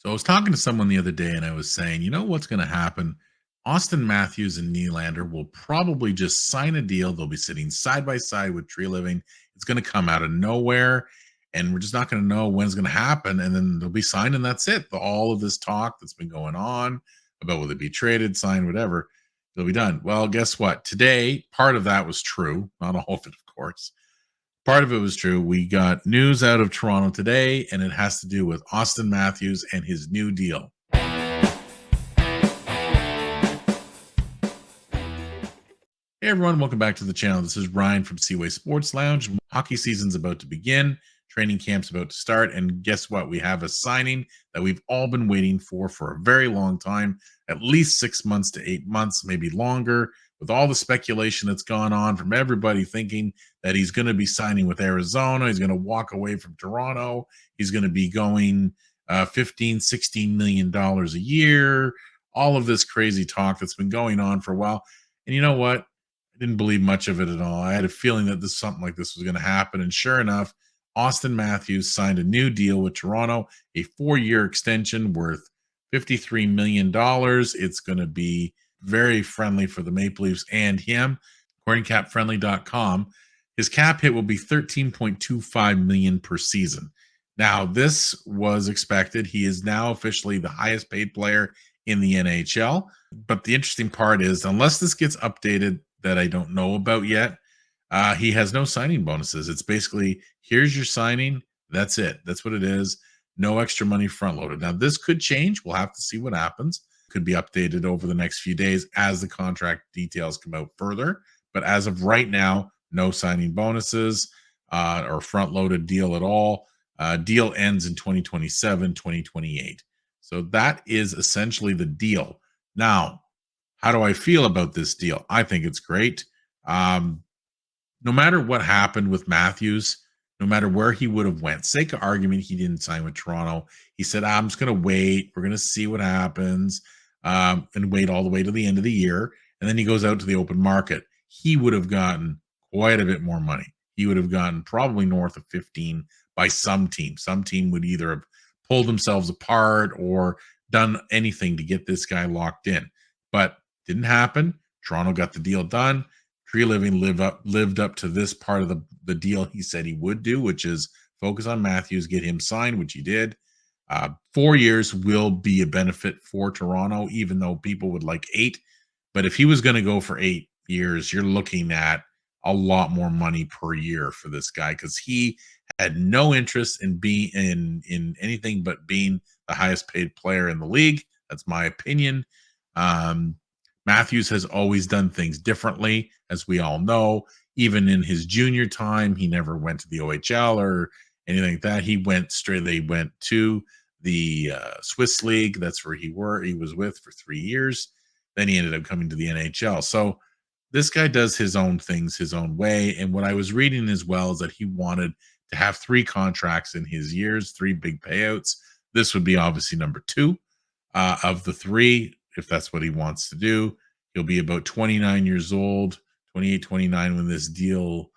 So I was talking to someone the other day and I was saying, you know what's going to happen? Auston Matthews and Nylander will probably just sign a deal. They'll be sitting side by side with Tree Living. It's going to come out of nowhere and we're just not going to know when it's going to happen. And then they'll be signed and that's it. All of this talk that's been going on about will they be traded, signed, whatever, it'll be done. Well, guess what? Today, part of that was true. Not all of it, of course. Part of it was true. We got news out of Toronto today, and it has to do with Auston Matthews and his new deal. Hey everyone, welcome back to the channel. This is Ryan from Seaway Sports Lounge. Hockey season's about to begin, training camp's about to start, and guess what? We have a signing that we've all been waiting for a very long time, at least 6 months to 8 months, maybe longer, with all the speculation that's gone on from everybody thinking that he's going to be signing with Arizona, he's going to walk away from Toronto, he's going to be going 15, $16 million a year, all of this crazy talk that's been going on for a while. And you know what? I didn't believe much of it at all. I had a feeling that something like this was going to happen. And sure enough, Auston Matthews signed a new deal with Toronto, a 4-year extension worth $53 million. It's going to be very friendly for the Maple Leafs and him. According to capfriendly.com, his cap hit will be $13.25 million per season. Now, this was expected. He is now officially the highest paid player in the NHL. But the interesting part is, unless this gets updated, that I don't know about yet, he has no signing bonuses. It's basically, here's your signing. That's it. That's what it is. No extra money front loaded. Now, this could change. We'll have to see what happens. Could be updated over the next few days as the contract details come out further. But as of right now, no signing bonuses or front loaded deal at all. Deal ends in 2027, 2028. So that is essentially the deal. Now, how do I feel about this deal? I think it's great. No matter what happened with Matthews, no matter where he would have went, sake of argument, he didn't sign with Toronto. He said, I'm just going to wait. We're going to see what happens and wait all the way to the end of the year. And then he goes out to the open market. He would have gotten quite a bit more money. He would have gotten probably north of 15 by some team. Some team would either have pulled themselves apart or done anything to get this guy locked in. But didn't happen. Toronto got the deal done. Tree Living lived up to this part of the deal he said he would do, which is focus on Matthews, get him signed, which he did. 4 years will be a benefit for Toronto, even though people would like 8. But if he was going to go for 8 years, you're looking at a lot more money per year for this guy because he had no interest in being in anything but being the highest paid player in the league. That's my opinion. Matthews has always done things differently, as we all know. Even in his junior time, he never went to the OHL or anything like that. They went to the Swiss League. That's where he was with for 3 years. Then he ended up coming to the NHL. So this guy does his own things his own way. And what I was reading as well is that he wanted to have 3 contracts in his years, 3 big payouts. This would be obviously number 2 of the 3. If that's what he wants to do. He'll be about 29 years old, 28, 29 when this deal,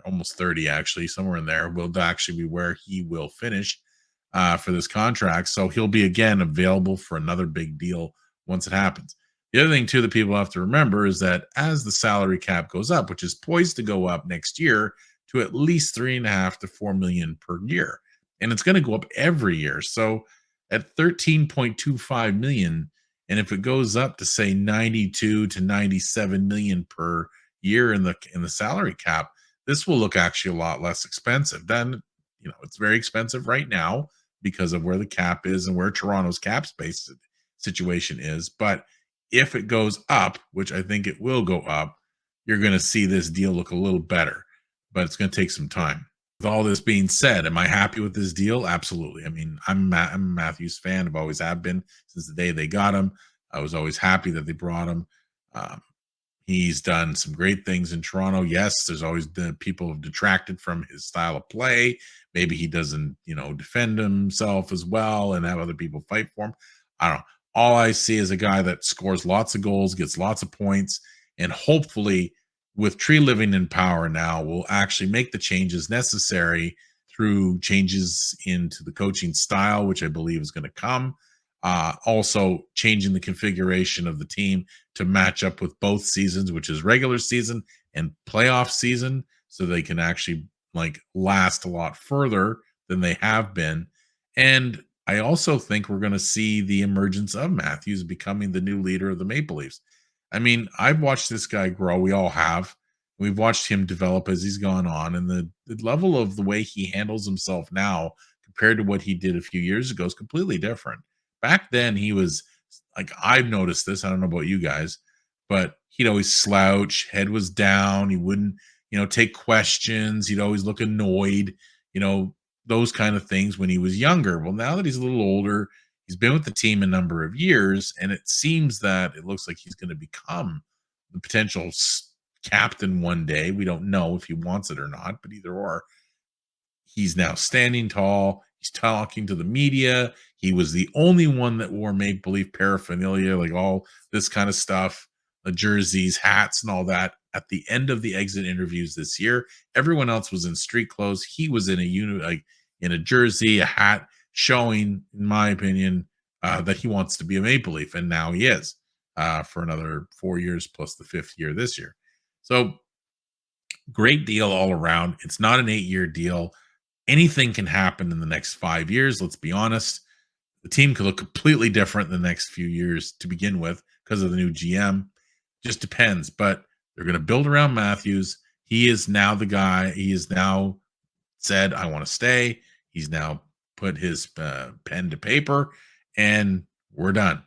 almost 30 actually, somewhere in there, will actually be where he will finish for this contract. So he'll be again available for another big deal once it happens. The other thing too that people have to remember is that as the salary cap goes up, which is poised to go up next year to at least 3.5 to 4 million per year, and it's going to go up every year. So at 13.25 million, and if it goes up to say 92 to 97 million per year in the salary cap, this will look actually a lot less expensive. Then, it's very expensive right now because of where the cap is and where Toronto's cap space situation is. But if it goes up, which I think it will go up, you're going to see this deal look a little better, but it's going to take some time. With all this being said, am I happy with this deal? Absolutely. I mean, I'm a Matthews fan. I've always have been since the day they got him. I was always happy that they brought him. He's done some great things in Toronto. Yes, there's always been people have detracted from his style of play. Maybe he doesn't, defend himself as well and have other people fight for him. I don't know. All I see is a guy that scores lots of goals, gets lots of points, and hopefully with Tree Living in power now, will actually make the changes necessary through changes into the coaching style, which I believe is going to come. Also, changing the configuration of the team to match up with both seasons, which is regular season and playoff season, so they can actually like last a lot further than they have been. And I also think we're going to see the emergence of Matthews becoming the new leader of the Maple Leafs. I mean, I've watched this guy grow. We all have. We've watched him develop as he's gone on, and the level of the way he handles himself now compared to what he did a few years ago is completely different. Back then, he was like, I've noticed this. I don't know about you guys, but he'd always slouch, head was down. He wouldn't, take questions. He'd always look annoyed, you know, those kind of things when he was younger. Well, now that he's a little older, he's been with the team a number of years, and it seems that it looks like he's going to become the potential captain one day. We don't know if he wants it or not, but either or, he's now standing tall. He's talking to the media. He was the only one that wore make believe paraphernalia, like all this kind of stuff, the jerseys, hats, and all that. At the end of the exit interviews this year, everyone else was in street clothes. He was in a unit, like in a jersey, a hat, showing, in my opinion, that he wants to be a Maple Leaf, and now he is for another 4 years plus the fifth year this year. So great deal all around. It's not an 8-year deal. Anything can happen in the next 5 years. Let's be honest. The team could look completely different in the next few years to begin with because of the new GM. Just depends. But they're going to build around Matthews. He is now the guy. He is now said, I want to stay. He's now put his pen to paper, and we're done.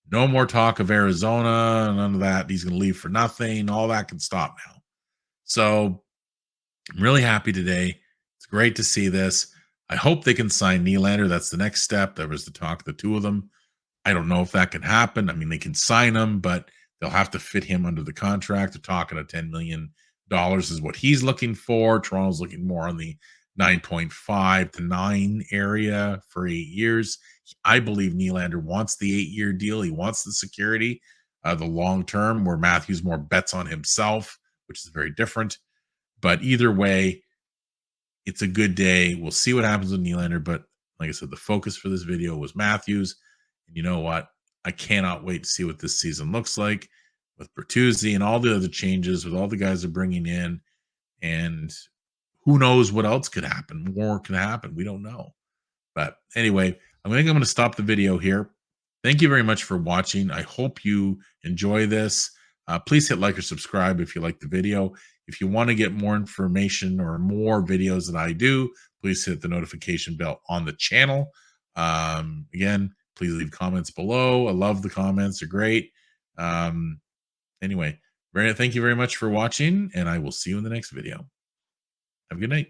No more talk of Arizona, none of that. He's going to leave for nothing. All that can stop now. So I'm really happy today. It's great to see this. I hope they can sign Nylander. That's the next step. There was the talk, the two of them. I don't know if that can happen. I mean, they can sign him, but they'll have to fit him under the contract. They're talking at $10 million is what he's looking for. Toronto's looking more on the 9.5 to 9 area for 8 years. I believe Nylander wants the 8-year deal. He wants the security, the long term, where Matthews more bets on himself, which is very different. But either way, it's a good day. We'll see what happens with Nylander. But like I said, the focus for this video was Matthews. And you know what? I cannot wait to see what this season looks like with Bertuzzi and all the other changes, with all the guys they're bringing in. And who knows what else could happen? More can happen. We don't know. But anyway, I think I'm going to stop the video here. Thank you very much for watching. I hope you enjoy this. Please hit like or subscribe if you like the video. If you want to get more information or more videos that I do, please hit the notification bell on the channel. Again, please leave comments below. I love the comments. They're great. Anyway, thank you very much for watching, and I will see you in the next video. Have a good night.